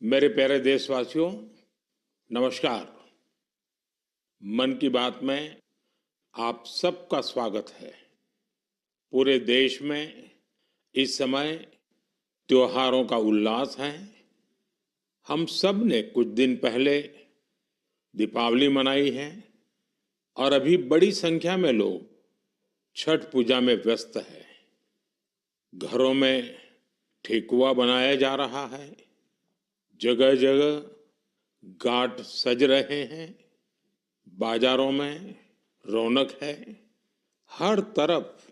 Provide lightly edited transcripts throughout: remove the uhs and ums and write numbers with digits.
मेरे प्यारे देशवासियों, नमस्कार। मन की बात में आप सबका स्वागत है। पूरे देश में इस समय त्योहारों का उल्लास है। हम सब ने कुछ दिन पहले दीपावली मनाई है और अभी बड़ी संख्या में लोग छठ पूजा में व्यस्त हैं। घरों में ठेकुआ बनाया जा रहा है, जगह जगह घाट सज रहे हैं, बाजारों में रौनक है। हर तरफ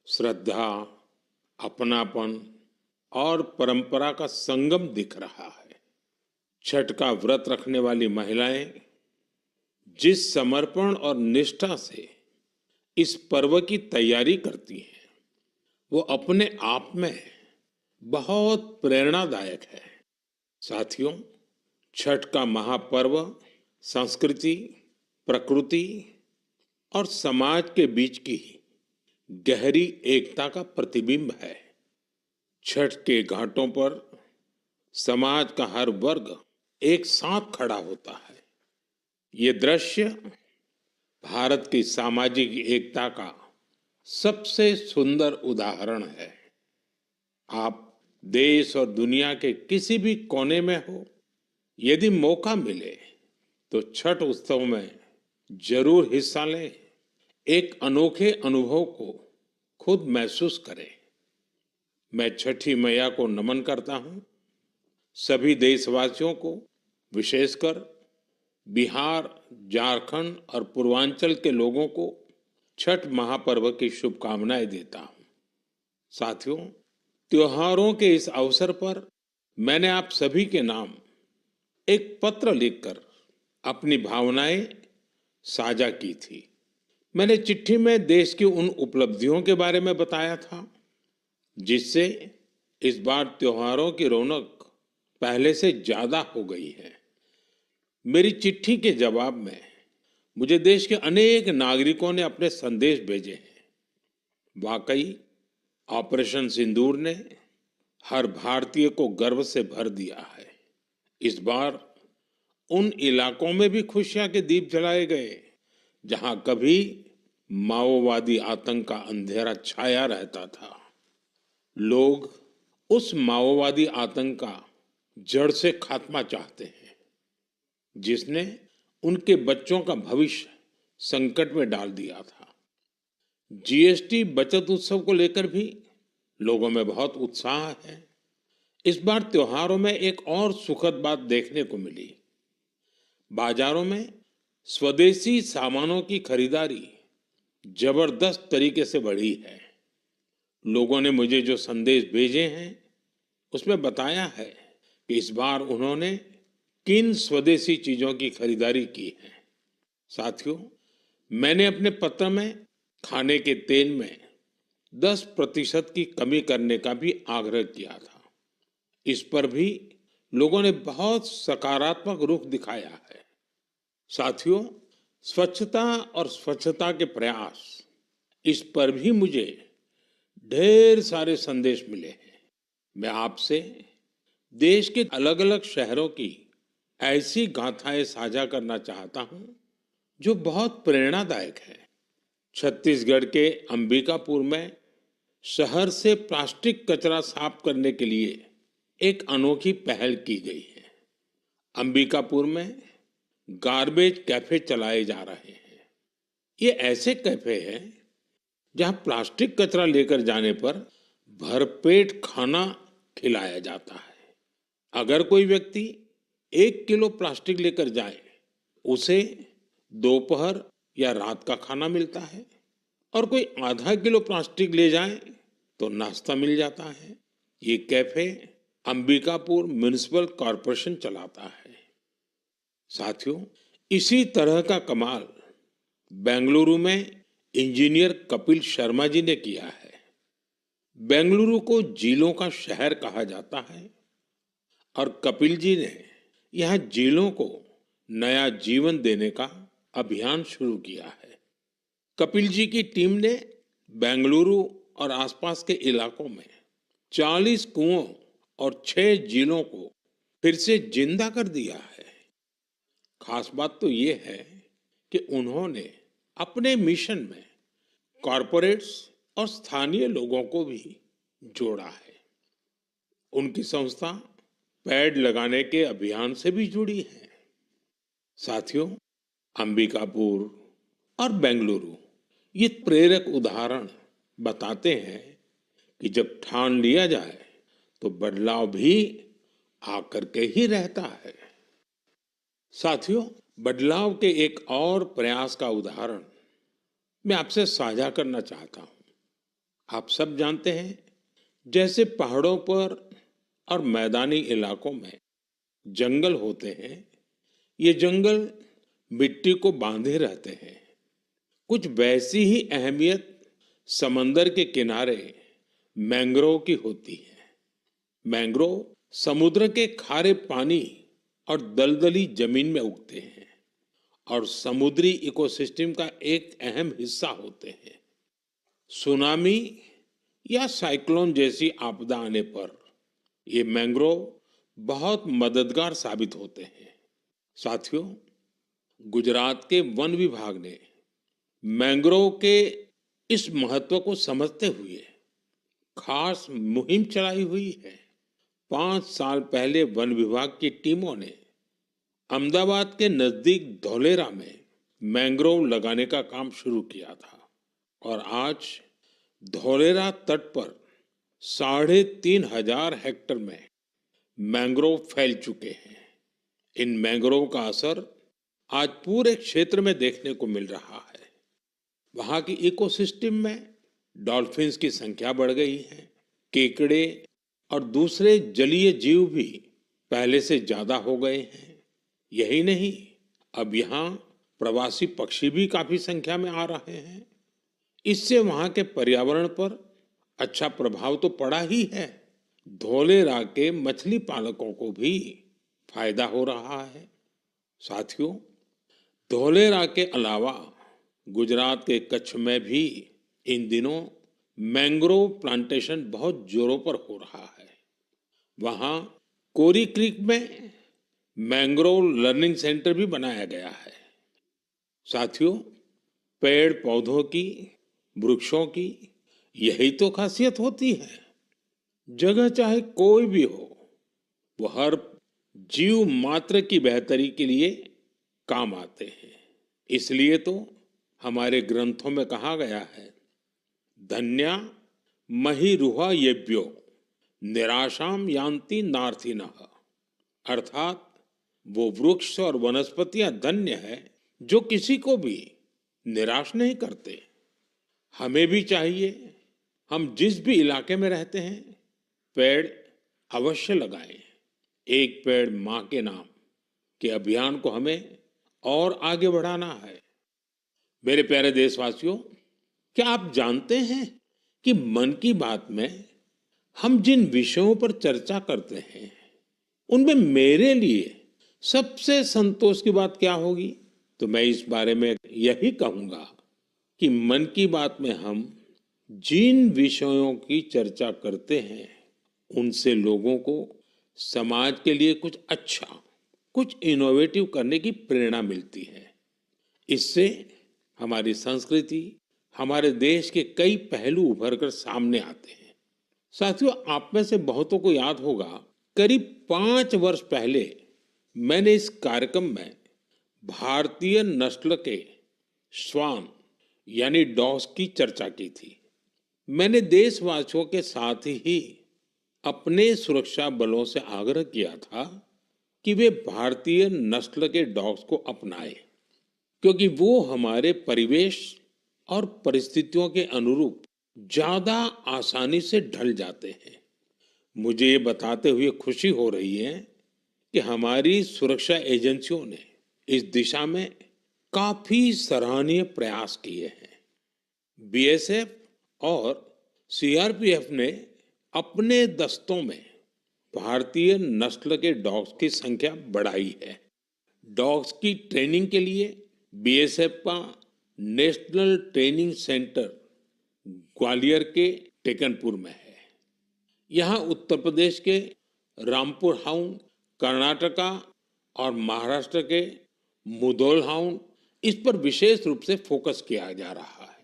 श्रद्धा, अपनापन और परंपरा का संगम दिख रहा है। छठ का व्रत रखने वाली महिलाएं जिस समर्पण और निष्ठा से इस पर्व की तैयारी करती हैं, वो अपने आप में बहुत प्रेरणादायक है। साथियों, छठ का महापर्व संस्कृति, प्रकृति और समाज के बीच की गहरी एकता का प्रतिबिंब है। छठ के घाटों पर समाज का हर वर्ग एक साथ खड़ा होता है। ये दृश्य भारत की सामाजिक एकता का सबसे सुंदर उदाहरण है। आप देश और दुनिया के किसी भी कोने में हो, यदि मौका मिले तो छठ उत्सव में जरूर हिस्सा लें। एक अनोखे अनुभव को खुद महसूस करें। मैं छठी मैया को नमन करता हूं। सभी देशवासियों को, विशेषकर बिहार, झारखंड और पूर्वांचल के लोगों को छठ महापर्व की शुभकामनाएं देता हूं। साथियों, त्योहारों के इस अवसर पर मैंने आप सभी के नाम एक पत्र लिखकर अपनी भावनाएं साझा की थी। मैंने चिट्ठी में देश की उन उपलब्धियों के बारे में बताया था जिससे इस बार त्योहारों की रौनक पहले से ज्यादा हो गई है। मेरी चिट्ठी के जवाब में मुझे देश के अनेक नागरिकों ने अपने संदेश भेजे हैं। वाकई ऑपरेशन सिंदूर ने हर भारतीय को गर्व से भर दिया है। इस बार उन इलाकों में भी खुशियां के दीप जलाए गए जहां कभी माओवादी आतंक का अंधेरा छाया रहता था। लोग उस माओवादी आतंक का जड़ से खात्मा चाहते हैं, जिसने उनके बच्चों का भविष्य संकट में डाल दिया था। जीएसटी बचत उत्सव को लेकर भी लोगों में बहुत उत्साह है। इस बार त्योहारों में एक और सुखद बात देखने को मिली। बाजारों में स्वदेशी सामानों की खरीदारी जबरदस्त तरीके से बढ़ी है। लोगों ने मुझे जो संदेश भेजे हैं, उसमें बताया है कि इस बार उन्होंने किन स्वदेशी चीजों की खरीदारी की है। साथियों, मैंने अपने पत्र में खाने के तेल में 10% की कमी करने का भी आग्रह किया था। इस पर भी लोगों ने बहुत सकारात्मक रुख दिखाया है। साथियों, स्वच्छता और स्वच्छता के प्रयास, इस पर भी मुझे ढेर सारे संदेश मिले हैं। मैं आपसे देश के अलग अलग शहरों की ऐसी गाथाएं साझा करना चाहता हूं जो बहुत प्रेरणादायक है। छत्तीसगढ़ के अंबिकापुर में शहर से प्लास्टिक कचरा साफ करने के लिए एक अनोखी पहल की गई है। अंबिकापुर में गार्बेज कैफे चलाए जा रहे हैं। ये ऐसे कैफे हैं जहां प्लास्टिक कचरा लेकर जाने पर भरपेट खाना खिलाया जाता है। अगर कोई व्यक्ति 1 किलो प्लास्टिक लेकर जाए, उसे दोपहर या रात का खाना मिलता है, और कोई आधा किलो प्लास्टिक ले जाए तो नाश्ता मिल जाता है। ये कैफे अंबिकापुर म्युनिसिपल कॉरपोरेशन चलाता है। साथियों, इसी तरह का कमाल बेंगलुरु में इंजीनियर कपिल शर्मा जी ने किया है। बेंगलुरु को झीलों का शहर कहा जाता है और कपिल जी ने यहाँ झीलों को नया जीवन देने का अभियान शुरू किया है। कपिल जी की टीम ने बेंगलुरु और आसपास के इलाकों में 40 कुओं और 6 झीलों को फिर से जिंदा कर दिया है। खास बात तो ये है कि उन्होंने अपने मिशन में कॉरपोरेट्स और स्थानीय लोगों को भी जोड़ा है। उनकी संस्था पेड़ लगाने के अभियान से भी जुड़ी है। साथियों, अंबिकापुर और बेंगलुरु ये प्रेरक उदाहरण बताते हैं कि जब ठान लिया जाए तो बदलाव भी आकर के ही रहता है। साथियों, बदलाव के एक और प्रयास का उदाहरण मैं आपसे साझा करना चाहता हूं। आप सब जानते हैं, जैसे पहाड़ों पर और मैदानी इलाकों में जंगल होते हैं, ये जंगल मिट्टी को बांधे रहते हैं। कुछ वैसी ही अहमियत समंदर के किनारे मैंग्रोव की होती है। मैंग्रोव समुद्र के खारे पानी और दलदली जमीन में उगते हैं और समुद्री इकोसिस्टम का एक अहम हिस्सा होते हैं। सुनामी या साइक्लोन जैसी आपदा आने पर ये मैंग्रोव बहुत मददगार साबित होते हैं। साथियों, गुजरात के वन विभाग ने मैंग्रोव के इस महत्व को समझते हुए खास मुहिम चलाई हुई है। 5 साल पहले वन विभाग की टीमों ने अहमदाबाद के नजदीक धौलेरा में मैंग्रोव लगाने का काम शुरू किया था और आज धौलेरा तट पर 3,500 हेक्टेयर में मैंग्रोव फैल चुके हैं। इन मैंग्रोव का असर आज पूरे क्षेत्र में देखने को मिल रहा है। वहां की इकोसिस्टम में डॉल्फिन्स की संख्या बढ़ गई है। केकड़े और दूसरे जलीय जीव भी पहले से ज्यादा हो गए हैं। यही नहीं, अब यहाँ प्रवासी पक्षी भी काफी संख्या में आ रहे हैं। इससे वहां के पर्यावरण पर अच्छा प्रभाव तो पड़ा ही है, धौलेरा के मछली पालकों को भी फायदा हो रहा है। साथियों, धौलेरा के अलावा गुजरात के कच्छ में भी इन दिनों मैंग्रोव प्लांटेशन बहुत जोरों पर हो रहा है। वहां कोरी क्रीक में मैंग्रोव लर्निंग सेंटर भी बनाया गया है। साथियों, पेड़ पौधों की, वृक्षों की यही तो खासियत होती है। जगह चाहे कोई भी हो, वो हर जीव मात्र की बेहतरी के लिए काम आते हैं। इसलिए तो हमारे ग्रंथों में कहा गया है, धन्या महिरुहा येभ्यो निराशाम यान्ति नार्थिनः। अर्थात वो वृक्ष और वनस्पतियां धन्य है जो किसी को भी निराश नहीं करते। हमें भी चाहिए, हम जिस भी इलाके में रहते हैं, पेड़ अवश्य लगाएं। एक पेड़ मां के नाम के अभियान को हमें और आगे बढ़ाना है। मेरे प्यारे देशवासियों, क्या आप जानते हैं कि मन की बात में हम जिन विषयों पर चर्चा करते हैं, उनमें मेरे लिए सबसे संतोष की बात क्या होगी? तो मैं इस बारे में यही कहूंगा कि मन की बात में हम जिन विषयों की चर्चा करते हैं, उनसे लोगों को समाज के लिए कुछ अच्छा, कुछ इनोवेटिव करने की प्रेरणा मिलती है। इससे हमारी संस्कृति, हमारे देश के कई पहलू उभर कर सामने आते हैं। साथियों, आप में से बहुतों को याद होगा, करीब 5 वर्ष पहले मैंने इस कार्यक्रम में भारतीय नस्ल के श्वान यानी डॉग्स की चर्चा की थी। मैंने देशवासियों के साथ ही अपने सुरक्षा बलों से आग्रह किया था कि वे भारतीय नस्ल के डॉग्स को अपनाएं, क्योंकि वो हमारे परिवेश और परिस्थितियों के अनुरूप ज्यादा आसानी से ढल जाते हैं। मुझे ये बताते हुए खुशी हो रही है कि हमारी सुरक्षा एजेंसियों ने इस दिशा में काफी सराहनीय प्रयास किए हैं। बीएसएफ और सीआरपीएफ ने अपने दस्तों में भारतीय नस्ल के डॉग्स की संख्या बढ़ाई है। डॉग्स की ट्रेनिंग के लिए बीएसएफ का नेशनल ट्रेनिंग सेंटर ग्वालियर के टेकनपुर में है। यहाँ उत्तर प्रदेश के रामपुर हाउंड कर्नाटका और महाराष्ट्र के मुधोल हाउंड, इस पर विशेष रूप से फोकस किया जा रहा है।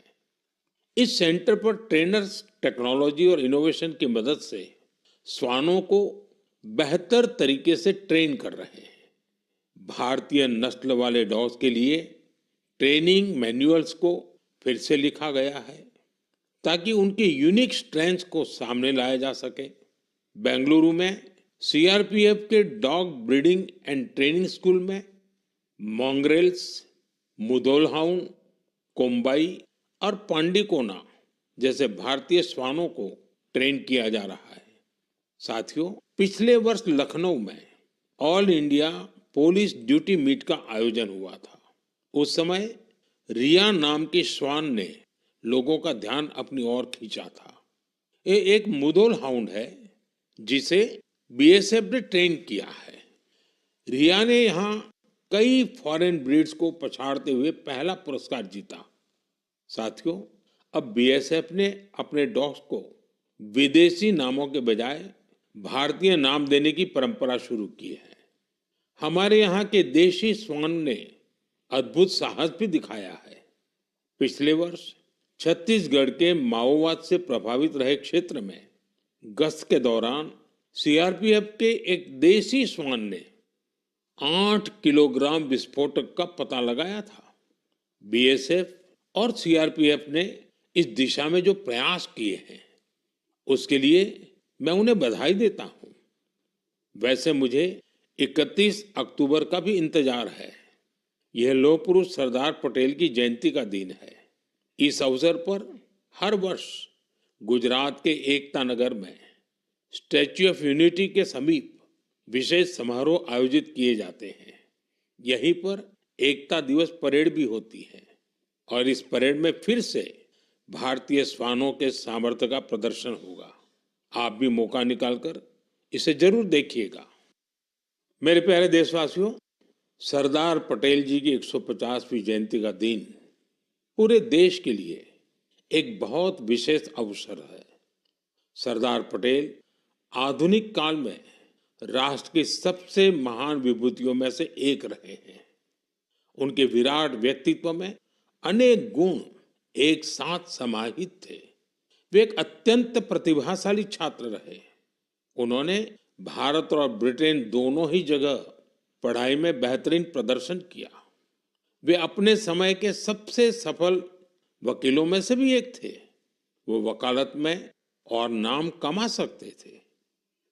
इस सेंटर पर ट्रेनर्स टेक्नोलॉजी और इनोवेशन की मदद से श्वानों को बेहतर तरीके से ट्रेन कर रहे हैं। भारतीय नस्ल वाले डॉग्स के लिए ट्रेनिंग मैनुअल्स को फिर से लिखा गया है ताकि उनके यूनिक स्ट्रेंथ्स को सामने लाया जा सके। बेंगलुरु में सीआरपीएफ के dog breeding and training school में मॉन्ग्रेल्स, मुधोल हाउंड, कोम्बाई और पांडिकोना जैसे भारतीय श्वानों को ट्रेन किया जा रहा है। साथियों, पिछले वर्ष लखनऊ में all India police duty meet का आयोजन हुआ था। उस समय रिया नाम की श्वान ने लोगों का ध्यान अपनी ओर खींचा था। ये एक मुधोल हाउंड है जिसे बीएसएफ ने ट्रेन किया है। रिया ने यहाँ कई फॉरेन ब्रीड्स को पछाड़ते हुए पहला पुरस्कार जीता। साथियों, अब बीएसएफ ने अपने डॉग्स को विदेशी नामों के बजाय भारतीय नाम देने की परंपरा शुरू की है। हमारे यहाँ के देशी श्वान ने अद्भुत साहस भी दिखाया है। पिछले वर्ष छत्तीसगढ़ के माओवाद से प्रभावित रहे क्षेत्र में गश्त के दौरान सीआरपीएफ के एक देशी श्वान ने 8 किलोग्राम विस्फोटक का पता लगाया था। बीएसएफ और सीआरपीएफ ने इस दिशा में जो प्रयास किए हैं उसके लिए मैं उन्हें बधाई देता हूं। वैसे मुझे 31 अक्टूबर का भी इंतजार है। यह लौह पुरुष सरदार पटेल की जयंती का दिन है। इस अवसर पर हर वर्ष गुजरात के एकता नगर में स्टैच्यू ऑफ यूनिटी के समीप विशेष समारोह आयोजित किए जाते हैं। यहीं पर एकता दिवस परेड भी होती है और इस परेड में फिर से भारतीय श्वानों के सामर्थ्य का प्रदर्शन होगा। आप भी मौका निकालकर इसे जरूर देखिएगा। मेरे प्यारे देशवासियों, सरदार पटेल जी की 150वीं जयंती का दिन पूरे देश के लिए एक बहुत विशेष अवसर है। सरदार पटेल आधुनिक काल में राष्ट्र की सबसे महान विभूतियों में से एक रहे हैं। उनके विराट व्यक्तित्व में अनेक गुण एक साथ समाहित थे। वे एक अत्यंत प्रतिभाशाली छात्र रहे। उन्होंने भारत और ब्रिटेन दोनों ही जगह पढ़ाई में बेहतरीन प्रदर्शन किया। वे अपने समय के सबसे सफल वकीलों में से भी एक थे। वो वकालत में और नाम कमा सकते थे,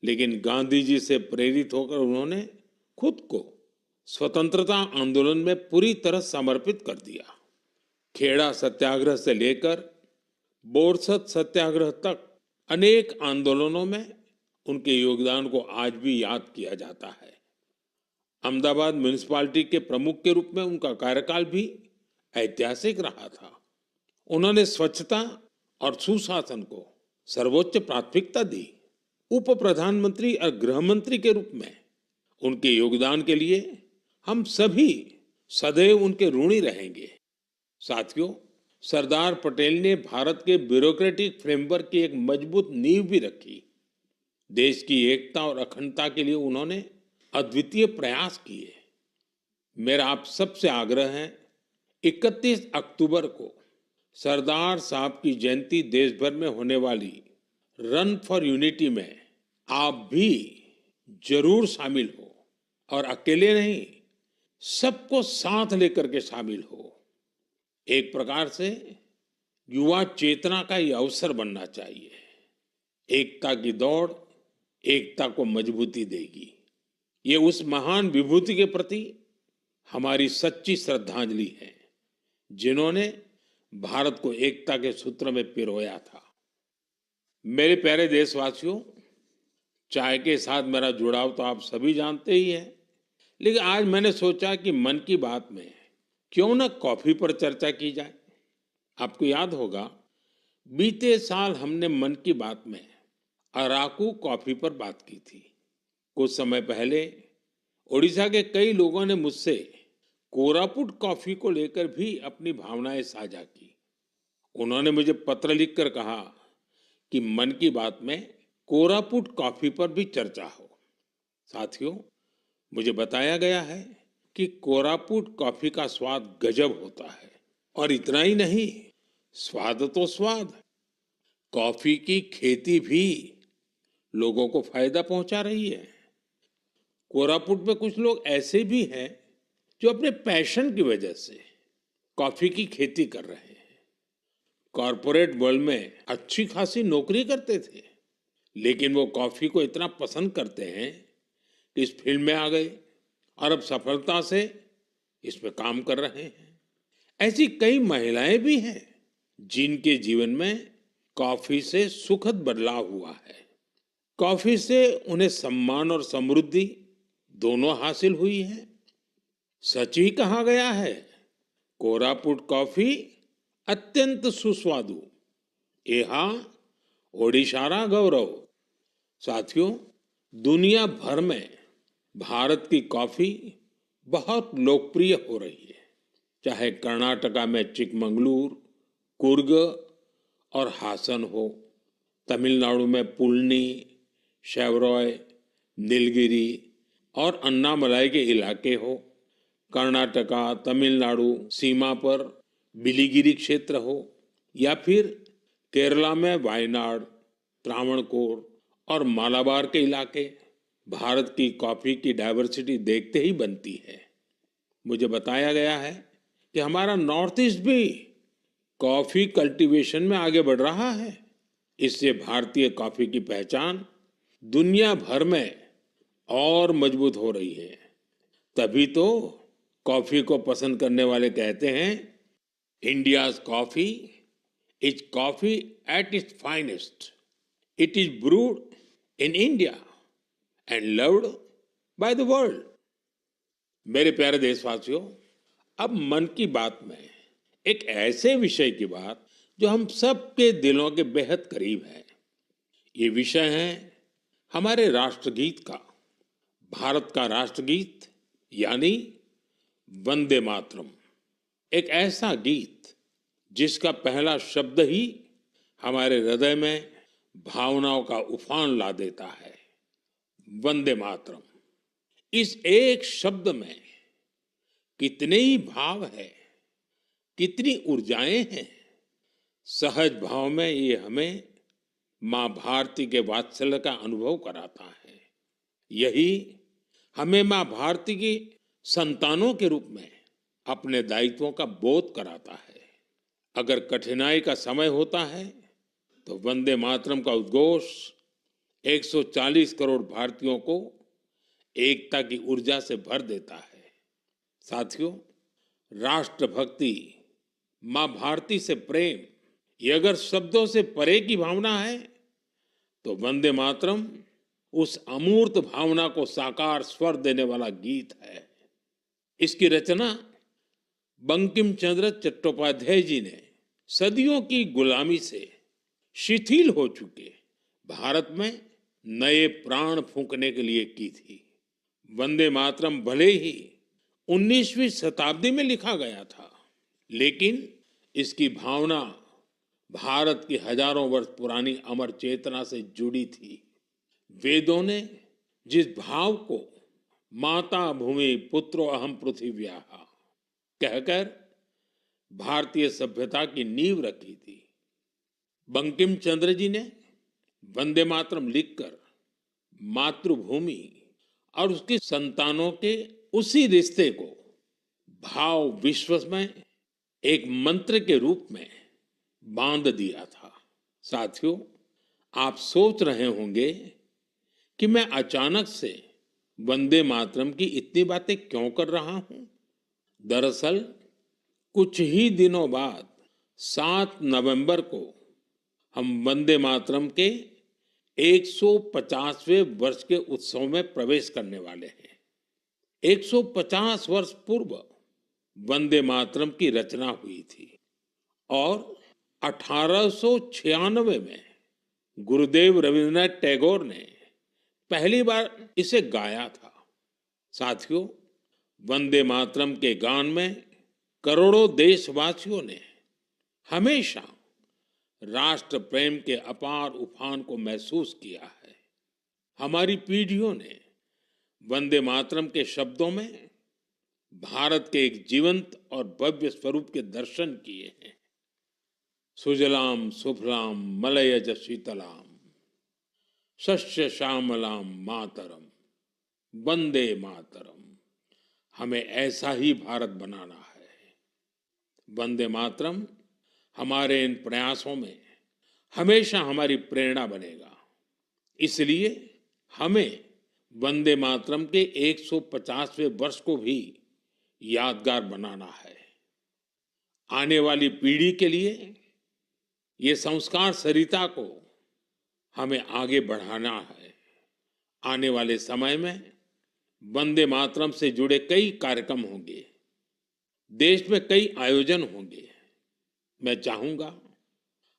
लेकिन गांधी जी से प्रेरित होकर उन्होंने खुद को स्वतंत्रता आंदोलन में पूरी तरह समर्पित कर दिया। खेड़ा सत्याग्रह से लेकर बोरसद सत्याग्रह तक अनेक आंदोलनों में उनके योगदान को आज भी याद किया जाता है। अहमदाबाद म्युनिसिपैलिटी के प्रमुख के रूप में उनका कार्यकाल भी ऐतिहासिक रहा था। उन्होंने स्वच्छता और सुशासन को सर्वोच्च प्राथमिकता दी। उप प्रधानमंत्री और गृह मंत्री के रूप में उनके योगदान के लिए हम सभी सदैव उनके ऋणी रहेंगे। साथियों, सरदार पटेल ने भारत के ब्यूरोक्रेटिक फ्रेमवर्क की एक मजबूत नींव भी रखी। देश की एकता और अखंडता के लिए उन्होंने अद्वितीय प्रयास किए। मेरा आप सबसे आग्रह है, 31 अक्टूबर को सरदार साहब की जयंती देश भर में होने वाली रन फॉर यूनिटी में आप भी जरूर शामिल हो, और अकेले नहीं, सबको साथ लेकर के शामिल हो। एक प्रकार से युवा चेतना का ये अवसर बनना चाहिए। एकता की दौड़ एकता को मजबूती देगी। ये उस महान विभूति के प्रति हमारी सच्ची श्रद्धांजलि है जिन्होंने भारत को एकता के सूत्र में पिरोया था। मेरे प्यारे देशवासियों, चाय के साथ मेरा जुड़ाव तो आप सभी जानते ही हैं, लेकिन आज मैंने सोचा कि मन की बात में क्यों न कॉफी पर चर्चा की जाए। आपको याद होगा, बीते साल हमने मन की बात में अराकू कॉफी पर बात की थी। कुछ समय पहले ओडिशा के कई लोगों ने मुझसे कोरापुट कॉफी को लेकर भी अपनी भावनाएं साझा की। उन्होंने मुझे पत्र लिखकर कहा कि मन की बात में कोरापुट कॉफी पर भी चर्चा हो। साथियों, मुझे बताया गया है कि कोरापुट कॉफी का स्वाद गजब होता है। और इतना ही नहीं, स्वाद तो स्वाद, कॉफी की खेती भी लोगों को फायदा पहुंचा रही है। कोरापुट में कुछ लोग ऐसे भी हैं जो अपने पैशन की वजह से कॉफी की खेती कर रहे हैं। कॉरपोरेट वर्ल्ड में अच्छी खासी नौकरी करते थे, लेकिन वो कॉफी को इतना पसंद करते हैं कि इस फील्ड में आ गए और अब सफलता से इसमें काम कर रहे हैं। ऐसी कई महिलाएं भी हैं जिनके जीवन में कॉफी से सुखद बदलाव हुआ है। कॉफी से उन्हें सम्मान और समृद्धि दोनों हासिल हुई है। सच ही कहा गया है, कोरापुट कॉफी अत्यंत सुस्वादु, एहा ओडिशारा गौरव। साथियों, दुनिया भर में भारत की कॉफी बहुत लोकप्रिय हो रही है। चाहे कर्नाटका में चिकमंगलूर, कुर्ग और हासन हो, तमिलनाडु में पुलनी, शेवरॉय, नीलगिरी और अन्नामलाई के इलाके हो, कर्नाटका तमिलनाडु सीमा पर बिलिगिरी क्षेत्र हो, या फिर केरला में वायनाड, त्रावणकोर और मालाबार के इलाके, भारत की कॉफी की डाइवर्सिटी देखते ही बनती है। मुझे बताया गया है कि हमारा नॉर्थ ईस्ट भी कॉफी कल्टीवेशन में आगे बढ़ रहा है। इससे भारतीय कॉफी की पहचान दुनिया भर में और मजबूत हो रही है। तभी तो कॉफी को पसंद करने वाले कहते हैं, India's coffee is coffee at its finest, it is brood in India and loved by the world. मेरे प्यारे देशवासियों, अब मन की बात में एक ऐसे विषय की बात जो हम सबके दिलों के बेहद करीब है। ये विषय है हमारे राष्ट्रगीत का। भारत का राष्ट्रगीत यानी वंदे मातरम, एक ऐसा गीत जिसका पहला शब्द ही हमारे हृदय में भावनाओं का उफान ला देता है। वंदे मातरम, इस एक शब्द में कितने ही भाव है, कितनी ऊर्जाएं हैं। सहज भाव में ये हमें मां भारती के वात्सल्य का अनुभव कराता है। यही हमें मां भारती की संतानों के रूप में अपने दायित्वों का बोध कराता है। अगर कठिनाई का समय होता है तो वंदे मातरम का उद्घोष 140 करोड़ भारतीयों को एकता की ऊर्जा से भर देता है। साथियों, राष्ट्रभक्ति, मां भारती से प्रेम, ये अगर शब्दों से परे की भावना है तो वंदे मातरम उस अमूर्त भावना को साकार स्वर देने वाला गीत है। इसकी रचना बंकिम चंद्र चट्टोपाध्याय जी ने सदियों की गुलामी से शिथिल हो चुके भारत में नए प्राण फूंकने के लिए की थी। वंदे मातरम भले ही 19वीं शताब्दी में लिखा गया था, लेकिन इसकी भावना भारत की हजारों वर्ष पुरानी अमर चेतना से जुड़ी थी। वेदों ने जिस भाव को माता भूमि पुत्रो अहम पृथिव्याः कहकर भारतीय सभ्यता की नींव रखी थी, बंकिम चंद्र जी ने वंदे मातरम लिखकर मातृभूमि और उसकी संतानों के उसी रिश्ते को भाव विश्व में एक मंत्र के रूप में बांध दिया था। साथियों, आप सोच रहे होंगे कि मैं अचानक से वंदे मातरम की इतनी बातें क्यों कर रहा हूं। दरअसल कुछ ही दिनों बाद 7 नवंबर को हम वंदे मातरम के 150वें वर्ष के उत्सव में प्रवेश करने वाले हैं। 150 वर्ष पूर्व वंदे मातरम की रचना हुई थी और 1896 में गुरुदेव रविंद्रनाथ टैगोर ने पहली बार इसे गाया था। साथियों, वंदे मातरम के गान में करोड़ों देशवासियों ने हमेशा राष्ट्र प्रेम के अपार उफान को महसूस किया है। हमारी पीढ़ियों ने वंदे मातरम के शब्दों में भारत के एक जीवंत और भव्य स्वरूप के दर्शन किए हैं। सुजलाम सुफलाम मलयज शीतलाम शस्य श्यामलाम मातरम वंदे मातरम। हमें ऐसा ही भारत बनाना है। वंदे मातरम हमारे इन प्रयासों में हमेशा हमारी प्रेरणा बनेगा। इसलिए हमें वंदे मातरम के 150वें वर्ष को भी यादगार बनाना है। आने वाली पीढ़ी के लिए ये संस्कार सरिता को हमें आगे बढ़ाना है। आने वाले समय में वंदे मातरम से जुड़े कई कार्यक्रम होंगे, देश में कई आयोजन होंगे। मैं चाहूंगा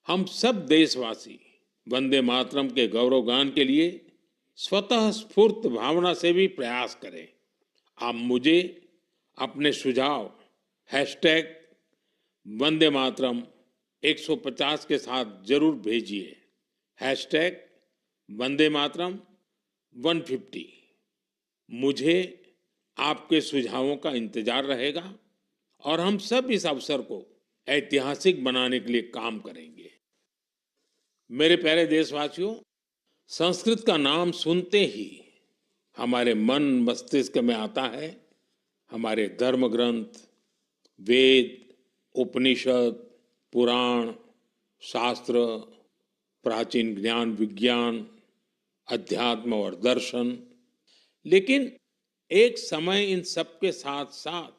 हम सब देशवासी वंदे मातरम के गौरवगान के लिए स्वतः स्फूर्त भावना से भी प्रयास करें। आप मुझे अपने सुझाव हैशटैग वंदे मातरम 150 के साथ जरूर भेजिए। हैशटैग वंदे मातरम 150। मुझे आपके सुझावों का इंतजार रहेगा और हम सब इस अवसर को ऐतिहासिक बनाने के लिए काम करेंगे। मेरे प्यारे देशवासियों, संस्कृत का नाम सुनते ही हमारे मन मस्तिष्क में आता है हमारे धर्म ग्रंथ, वेद, उपनिषद, पुराण, शास्त्र, प्राचीन ज्ञान विज्ञान, अध्यात्म और दर्शन। लेकिन एक समय इन सब के साथ साथ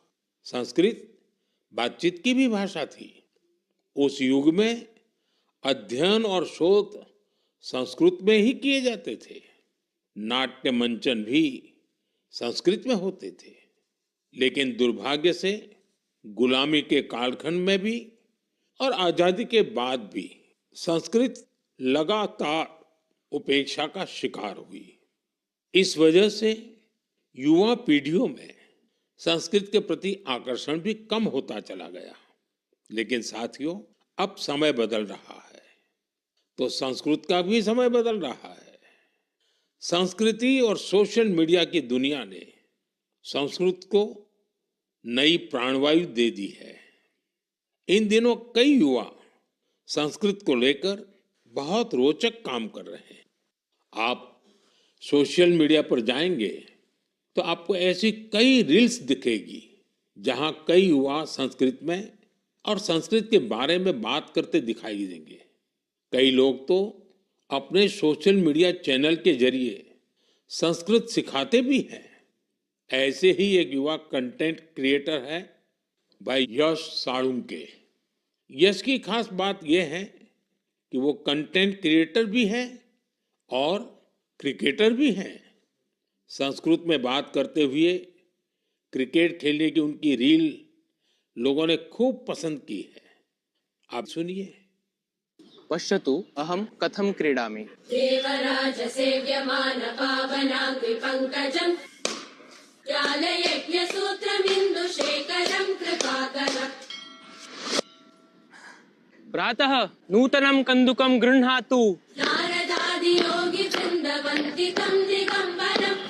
संस्कृत बातचीत की भी भाषा थी। उस युग में अध्ययन और शोध संस्कृत में ही किए जाते थे। नाट्य मंचन भी संस्कृत में होते थे। लेकिन दुर्भाग्य से गुलामी के कालखंड में भी और आजादी के बाद भी संस्कृत लगातार उपेक्षा का शिकार हुई। इस वजह से युवा पीढ़ियों में संस्कृत के प्रति आकर्षण भी कम होता चला गया। लेकिन साथियों, अब समय बदल रहा है तो संस्कृत का भी समय बदल रहा है। संस्कृति और सोशल मीडिया की दुनिया ने संस्कृत को नई प्राणवायु दे दी है। इन दिनों कई युवा संस्कृत को लेकर बहुत रोचक काम कर रहे हैं। आप सोशल मीडिया पर जाएंगे तो आपको ऐसी कई रील्स दिखेगी जहां कई युवा संस्कृत में और संस्कृत के बारे में बात करते दिखाई देंगे। कई लोग तो अपने सोशल मीडिया चैनल के जरिए संस्कृत सिखाते भी हैं। ऐसे ही एक युवा कंटेंट क्रिएटर है भाई यश साळुंके। यश की खास बात यह है कि वो कंटेंट क्रिएटर भी है और क्रिकेटर भी हैं। संस्कृत में बात करते हुए क्रिकेट खेलने की उनकी रील लोगों ने खूब पसंद की है। आप सुनिए। पश्यतु अहं कथं क्रीडामि। देवराज सेव्यमान पावनांग्रि पंकजं ज्ञानयज्ञ सूत्रमिन्दुशेखरं कृपाकरम्। प्रातः नूतनं कन्दुकं गृह्णातु। नारदादि योगी वृन्दवन्दितं दिगम्बरम्।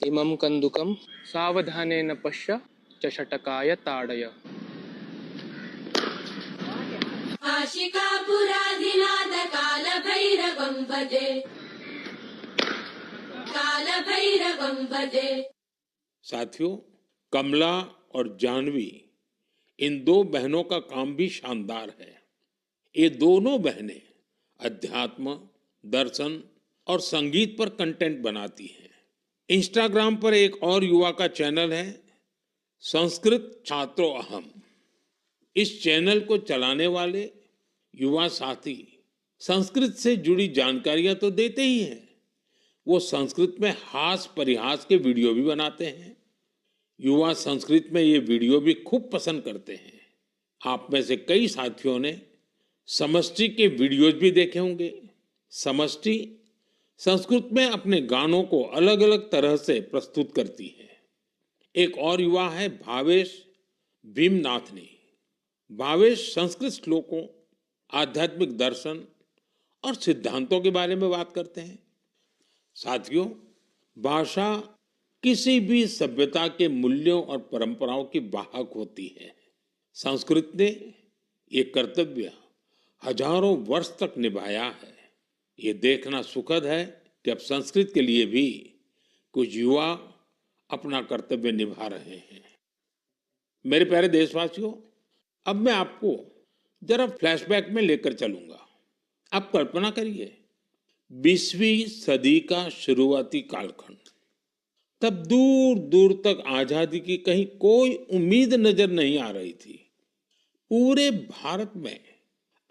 इमं कन्दुकं सावधानेन पश्य चषटकाय ताडय। आशिकापुराधिनाथ कालभैरवं भजे, कालभैरवं भजे। साथियों, कमला और जानवी इन दो बहनों का काम भी शानदार है। ये दोनों बहनें अध्यात्म, दर्शन और संगीत पर कंटेंट बनाती हैं। इंस्टाग्राम पर एक और युवा का चैनल है संस्कृत छात्रो अहम। इस चैनल को चलाने वाले युवा साथी संस्कृत से जुड़ी जानकारियां तो देते ही हैं, वो संस्कृत में हास परिहास के वीडियो भी बनाते हैं। युवा संस्कृत में ये वीडियो भी खूब पसंद करते हैं। आप में से कई साथियों ने समष्टि के वीडियोज भी देखे होंगे। समष्टि संस्कृत में अपने गानों को अलग अलग तरह से प्रस्तुत करती है। एक और युवा है भावेश भीमनाथनी। भावेश संस्कृत श्लोकों, आध्यात्मिक दर्शन और सिद्धांतों के बारे में बात करते हैं। साथियों, भाषा किसी भी सभ्यता के मूल्यों और परंपराओं की वाहक होती है। संस्कृत ने ये कर्तव्य हजारों वर्ष तक निभाया है। ये देखना सुखद है कि अब संस्कृत के लिए भी कुछ युवा अपना कर्तव्य निभा रहे हैं। मेरे प्यारे देशवासियों, अब मैं आपको जरा फ्लैशबैक में लेकर चलूंगा। आप कल्पना करिए, 20वीं सदी का शुरुआती कालखंड। तब दूर दूर तक आजादी की कहीं कोई उम्मीद नजर नहीं आ रही थी। पूरे भारत में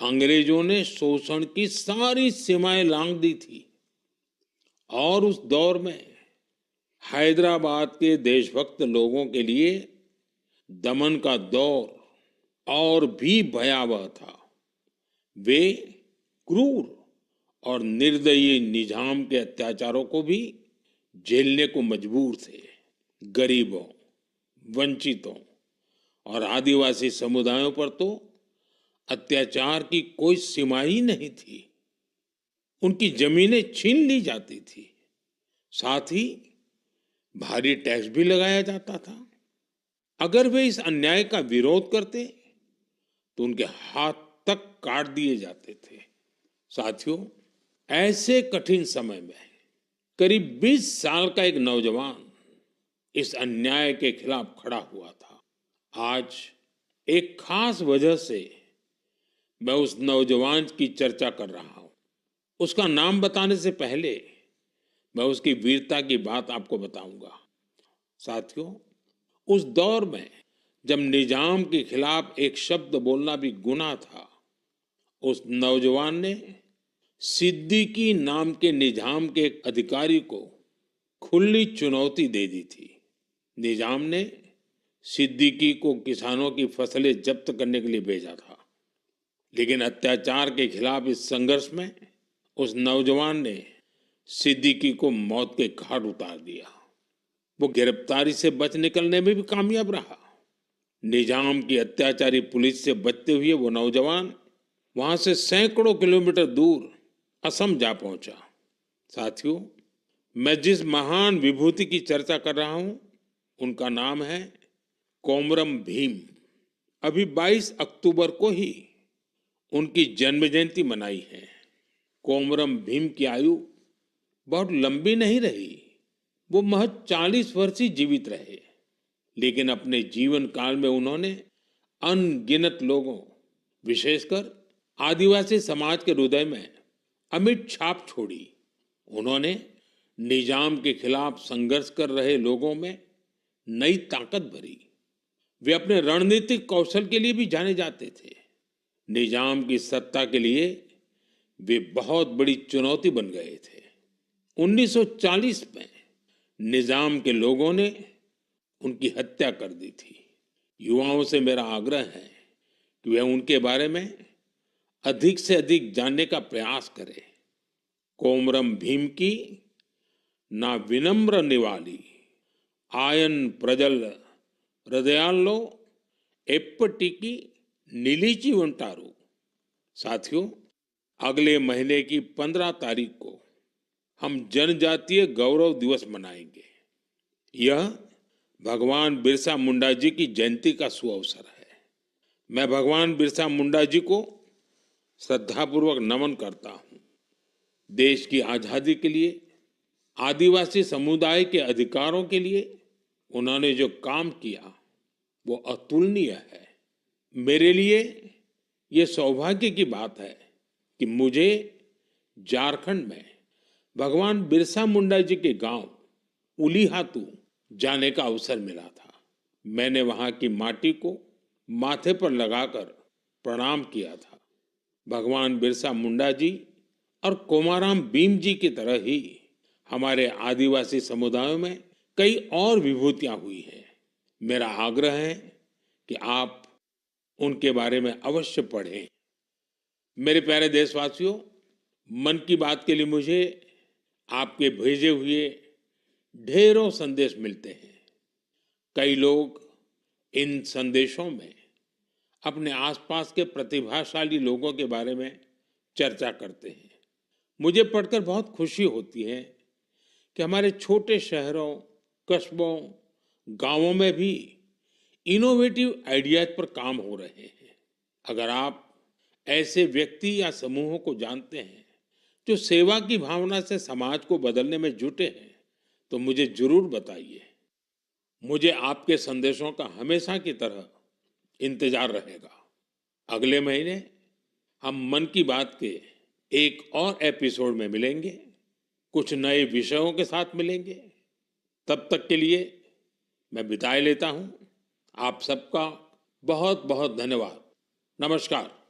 अंग्रेजों ने शोषण की सारी सीमाएं लांघ दी थी और उस दौर में हैदराबाद के देशभक्त लोगों के लिए दमन का दौर और भी भयावह था। वे क्रूर और निर्दयी निजाम के अत्याचारों को भी झेलने को मजबूर थे। गरीबों, वंचितों और आदिवासी समुदायों पर तो अत्याचार की कोई सीमा ही नहीं थी। उनकी जमीनें छीन ली जाती थी, साथ ही भारी टैक्स भी लगाया जाता था। अगर वे इस अन्याय का विरोध करते तो उनके हाथ तक काट दिए जाते थे। साथियों, ऐसे कठिन समय में करीब 20 साल का एक नौजवान इस अन्याय के खिलाफ खड़ा हुआ था। आज एक खास वजह से मैं उस नौजवान की चर्चा कर रहा हूं। उसका नाम बताने से पहले मैं उसकी वीरता की बात आपको बताऊंगा। साथियों, उस दौर में जब निजाम के खिलाफ एक शब्द बोलना भी गुनाह था, उस नौजवान ने सिद्दीकी नाम के निजाम के एक अधिकारी को खुली चुनौती दे दी थी। निजाम ने सिद्दीकी को किसानों की फसलें जब्त करने के लिए भेजा था, लेकिन अत्याचार के खिलाफ इस संघर्ष में उस नौजवान ने सिद्दीकी को मौत के घाट उतार दिया। वो गिरफ्तारी से बच निकलने में भी कामयाब रहा। निजाम की अत्याचारी पुलिस से बचते हुए वो नौजवान वहां से सैकड़ों किलोमीटर दूर असम जा पहुंचा। साथियों, मैं जिस महान विभूति की चर्चा कर रहा हूं, उनका नाम है कोमरम भीम। अभी 22 अक्टूबर को ही उनकी जन्म जयंती मनाई है। कोमरम भीम की आयु बहुत लंबी नहीं रही। वो महज 40 वर्ष ही जीवित रहे, लेकिन अपने जीवन काल में उन्होंने अनगिनत लोगों, विशेषकर आदिवासी समाज के हृदय में अमिट छाप छोड़ी। उन्होंने निजाम के खिलाफ संघर्ष कर रहे लोगों में नई ताकत भरी। वे अपने रणनीतिक कौशल के लिए भी जाने जाते थे। निजाम की सत्ता के लिए वे बहुत बड़ी चुनौती बन गए थे। 1940 में निजाम के लोगों ने उनकी हत्या कर दी थी। युवाओं से मेरा आग्रह है कि वे उनके बारे में अधिक से अधिक जानने का प्रयास करें। कोमरम भीम की ना विनम्र निवाली आयन प्रजल हृदयालो एप्पटिकी नीलीची वंटारू। साथियों, अगले महीने की 15 तारीख को हम जनजातीय गौरव दिवस मनाएंगे। यह भगवान बिरसा मुंडा जी की जयंती का सुअवसर है। मैं भगवान बिरसा मुंडा जी को श्रद्धापूर्वक नमन करता हूं। देश की आजादी के लिए, आदिवासी समुदाय के अधिकारों के लिए उन्होंने जो काम किया वो अतुलनीय है। मेरे लिए ये सौभाग्य की बात है कि मुझे झारखंड में भगवान बिरसा मुंडा जी के गांव उलीहातू जाने का अवसर मिला था। मैंने वहां की माटी को माथे पर लगाकर प्रणाम किया था। भगवान बिरसा मुंडा जी और कोमाराम भीम जी की तरह ही हमारे आदिवासी समुदायों में कई और विभूतियां हुई हैं। मेरा आग्रह है कि आप उनके बारे में अवश्य पढ़ें। मेरे प्यारे देशवासियों, मन की बात के लिए मुझे आपके भेजे हुए ढेरों संदेश मिलते हैं। कई लोग इन संदेशों में अपने आसपास के प्रतिभाशाली लोगों के बारे में चर्चा करते हैं। मुझे पढ़कर बहुत खुशी होती है कि हमारे छोटे शहरों कस्बों, गांवों में भी इनोवेटिव आइडियाज पर काम हो रहे हैं। अगर आप ऐसे व्यक्ति या समूहों को जानते हैं जो सेवा की भावना से समाज को बदलने में जुटे हैं, तो मुझे जरूर बताइए। मुझे आपके संदेशों का हमेशा की तरह इंतजार रहेगा। अगले महीने हम मन की बात के एक और एपिसोड में मिलेंगे, कुछ नए विषयों के साथ मिलेंगे। तब तक के लिए मैं विदाई लेता हूं। आप सबका बहुत बहुत धन्यवाद। नमस्कार।